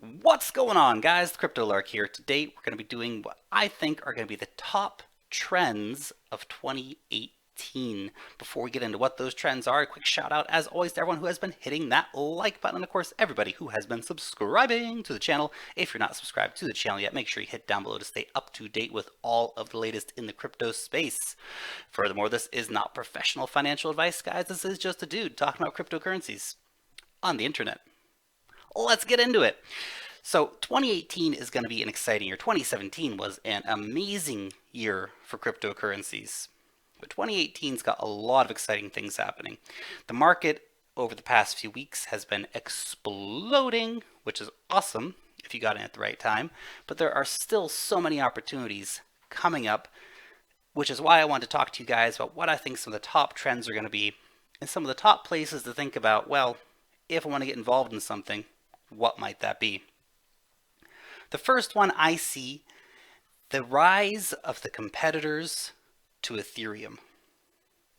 What's going on, guys? Crypto Lark here. Today we're going to be doing what I think are going to be the top trends of 2018. Before we get into what those trends are, a quick shout out as always to everyone who has been hitting that like button, and of course everybody who has been subscribing to the channel. If you're not subscribed to the channel yet, make sure you hit down below to stay up to date with all of the latest in the crypto space. Furthermore, this is not professional financial advice, guys. This is just a dude talking about cryptocurrencies on the internet. Let's get into it. So 2018 is going to be an exciting year. 2017 was an amazing year for cryptocurrencies. But 2018's got a lot of exciting things happening. The market over the past few weeks has been exploding, which is awesome if you got in at the right time. But there are still so many opportunities coming up, which is why I want to talk to you guys about what I think some of the top trends are going to be and some of the top places to think about, well, if I want to get involved in something, what might that be? The first one I see, the rise of the competitors to Ethereum.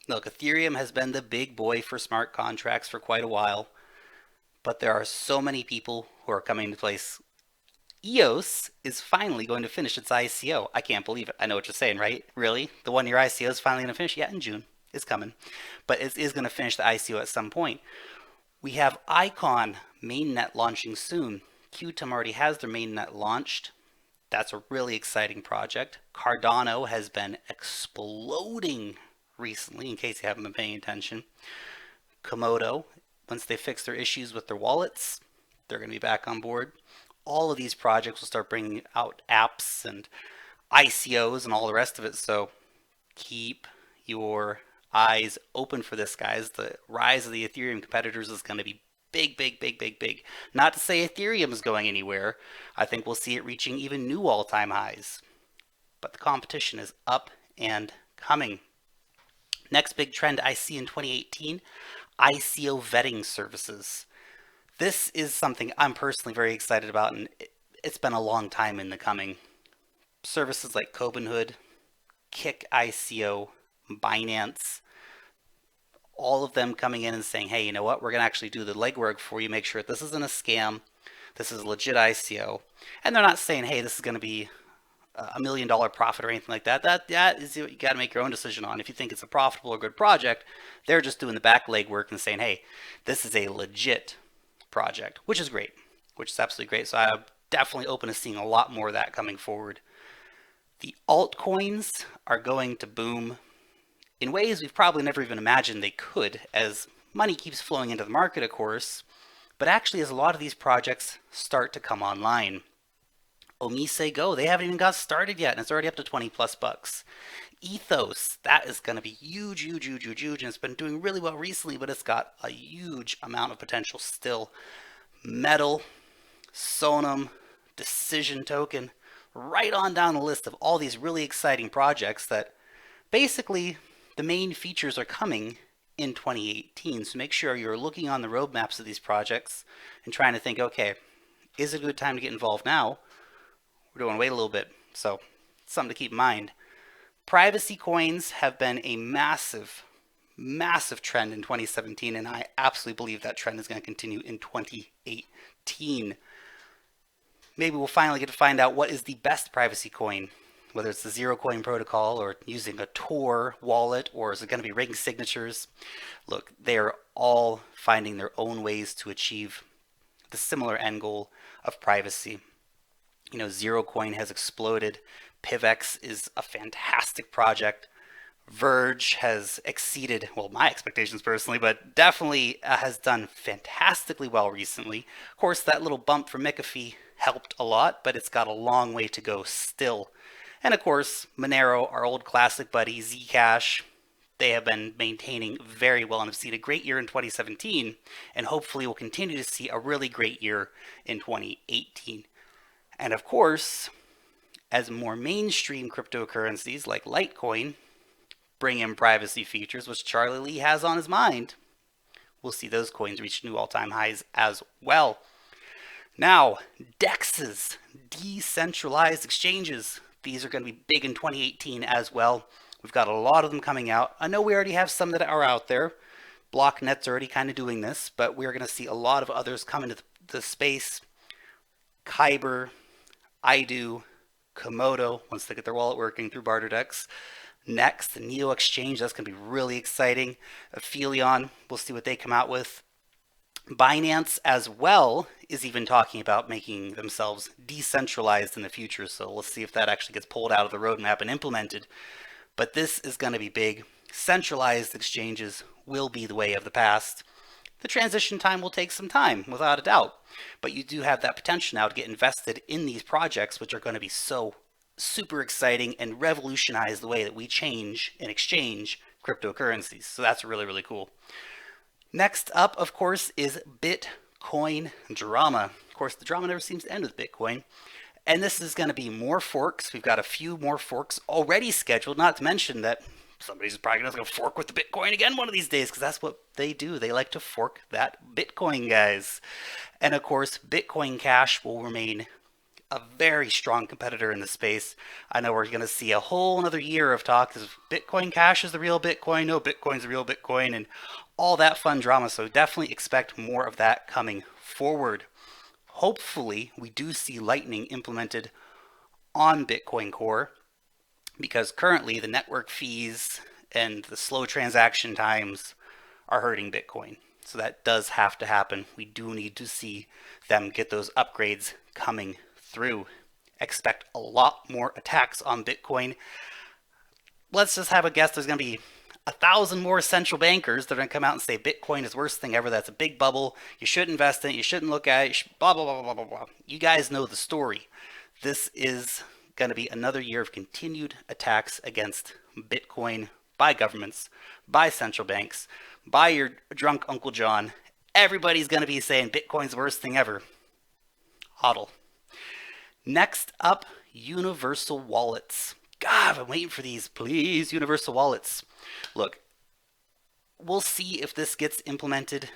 Look, Ethereum has been the big boy for smart contracts for quite a while, but there are so many people who are coming into place. EOS is finally going to finish its ICO. I can't believe it. I know what you're saying, right? Really? The 1 year ICO is finally going to finish? Yeah, in June. It's coming. But it is going to finish the ICO at some point. We have Icon mainnet launching soon. Qtum already has their mainnet launched. That's a really exciting project. Cardano has been exploding recently, in case you haven't been paying attention. Komodo, once they fix their issues with their wallets, they're going to be back on board. All of these projects will start bringing out apps and ICOs and all the rest of it, so keep your eyes open for this, guys. The rise of the Ethereum competitors is going to be big, big, big, big, big. Not to say Ethereum is going anywhere. I think we'll see it reaching even new all-time highs. But the competition is up and coming. Next big trend I see in 2018, ICO vetting services. This is something I'm personally very excited about, and it's been a long time in the coming. Services like Robinhood, Kick ICO, Binance, all of them coming in and saying, hey, you know what, we're going to actually do the legwork for you, make sure this isn't a scam, this is a legit ICO. And they're not saying, hey, this is going to be $1 million profit or anything like that. That is what you got to make your own decision on. If you think it's a profitable or good project, they're just doing the back legwork and saying, hey, this is a legit project, which is great, which is absolutely great. So I'm definitely open to seeing a lot more of that coming forward. The altcoins are going to boom in ways we've probably never even imagined they could, as money keeps flowing into the market, of course, but actually as a lot of these projects start to come online. Omise Go, they haven't even got started yet, and it's already up to 20 plus bucks. Ethos, that is going to be huge, huge, huge, huge, huge, and it's been doing really well recently, but it's got a huge amount of potential still. Metal, Sonum, Decision Token, right on down the list of all these really exciting projects that basically the main features are coming in 2018. So make sure you're looking on the roadmaps of these projects and trying to think, okay, is it a good time to get involved now? We're going to wait a little bit. So something to keep in mind. Privacy coins have been a massive, massive trend in 2017, and I absolutely believe that trend is going to continue in 2018. Maybe we'll finally get to find out what is the best privacy coin, whether it's the Zero Coin protocol or using a Tor wallet, or is it going to be ring signatures? Look, they're all finding their own ways to achieve the similar end goal of privacy. You know, Zero Coin has exploded. PIVX is a fantastic project. Verge has exceeded, well, my expectations personally, but definitely has done fantastically well recently. Of course, that little bump from McAfee helped a lot, but it's got a long way to go still. And of course, Monero, our old classic buddy, Zcash, they have been maintaining very well and have seen a great year in 2017, and hopefully we'll continue to see a really great year in 2018. And of course, as more mainstream cryptocurrencies like Litecoin bring in privacy features, which Charlie Lee has on his mind, we'll see those coins reach new all-time highs as well. Now, DEXs, Decentralized Exchanges. These are going to be big in 2018 as well. We've got a lot of them coming out. I know we already have some that are out there. BlockNet's already kind of doing this, but we're going to see a lot of others come into the space. Kyber, IDO, Komodo, once they get their wallet working through BarterDex. Next, the Neo Exchange, that's going to be really exciting. Aphelion, we'll see what they come out with. Binance as well is even talking about making themselves decentralized in the future, so let's see if that actually gets pulled out of the roadmap and implemented. But this is going to be big. Centralized exchanges will be the way of the past. The transition time will take some time, without a doubt, but you do have that potential now to get invested in these projects, which are going to be so super exciting and revolutionize the way that we change and exchange cryptocurrencies. So that's really, really cool. Next up, of course, is Bitcoin drama. Of course, the drama never seems to end with Bitcoin. And this is going to be more forks. We've got a few more forks already scheduled, not to mention that somebody's probably going to fork with the Bitcoin again one of these days, because that's what they do. They like to fork that Bitcoin, guys. And of course, Bitcoin Cash will remain a very strong competitor in the space. I know we're going to see a whole another year of talk. Is Bitcoin Cash is the real Bitcoin? No, Bitcoin's the real Bitcoin, and all that fun drama. So definitely expect more of that coming forward. Hopefully, we do see Lightning implemented on Bitcoin Core, because currently the network fees and the slow transaction times are hurting Bitcoin. So that does have to happen. We do need to see them get those upgrades coming through. Expect a lot more attacks on Bitcoin. Let's just have a guess. There's going to be 1,000 more central bankers that are going to come out and say Bitcoin is the worst thing ever. That's a big bubble. You shouldn't invest in it. You shouldn't look at it. Blah, blah, blah, blah, blah, blah. You guys know the story. This is going to be another year of continued attacks against Bitcoin by governments, by central banks, by your drunk Uncle John. Everybody's going to be saying Bitcoin's the worst thing ever. HODL. Next up, universal wallets. God, I'm waiting for these. Please, universal wallets. Look, we'll see if this gets implemented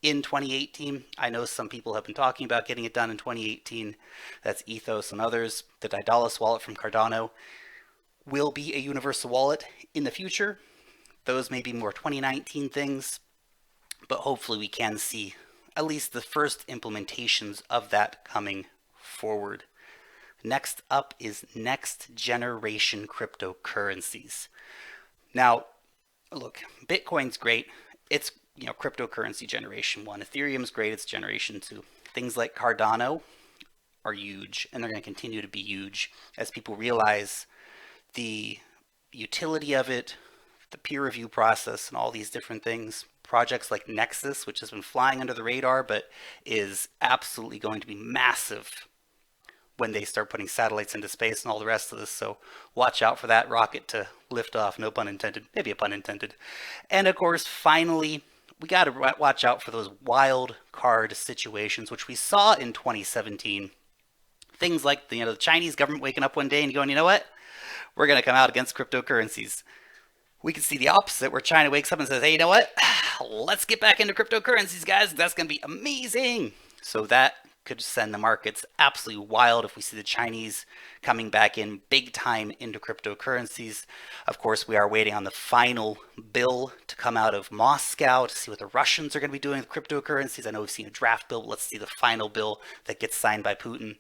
in 2018. I know some people have been talking about getting it done in 2018. That's Ethos and others. The Daedalus wallet from Cardano will be a universal wallet in the future. Those may be more 2019 things, but hopefully we can see at least the first implementations of that coming forward. Next up is next generation cryptocurrencies. Now, look, Bitcoin's great. It's, cryptocurrency generation 1. Ethereum's great. It's generation 2. Things like Cardano are huge, and they're going to continue to be huge as people realize the utility of it, the peer review process, and all these different things. Projects like Nexus, which has been flying under the radar, but is absolutely going to be massive when they start putting satellites into space and all the rest of this. So watch out for that rocket to lift off. No pun intended. Maybe a pun intended. And of course, finally, we got to watch out for those wild card situations, which we saw in 2017. Things like the Chinese government waking up one day and going, you know what? We're going to come out against cryptocurrencies. We can see the opposite, where China wakes up and says, hey, you know what? Let's get back into cryptocurrencies, guys. That's going to be amazing. So that could send the markets absolutely wild if we see the Chinese coming back in big time into cryptocurrencies. Of course, we are waiting on the final bill to come out of Moscow to see what the Russians are going to be doing with cryptocurrencies. I know we've seen a draft bill, but let's see the final bill that gets signed by Putin.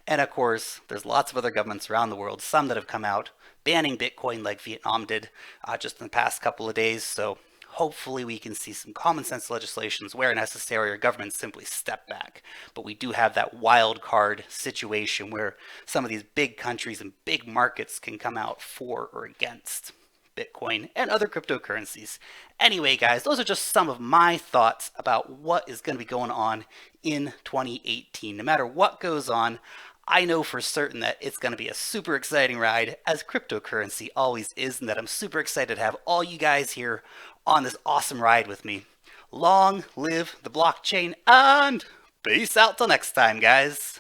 And of course, there's lots of other governments around the world, some that have come out banning Bitcoin like Vietnam did just in the past couple of days. So hopefully we can see some common sense legislations where necessary, or governments simply step back. But we do have that wild card situation where some of these big countries and big markets can come out for or against Bitcoin and other cryptocurrencies. Anyway, guys, those are just some of my thoughts about what is going to be going on in 2018. No matter what goes on, I know for certain that it's going to be a super exciting ride, as cryptocurrency always is, and that I'm super excited to have all you guys here on this awesome ride with me. Long live the blockchain, and peace out till next time, guys.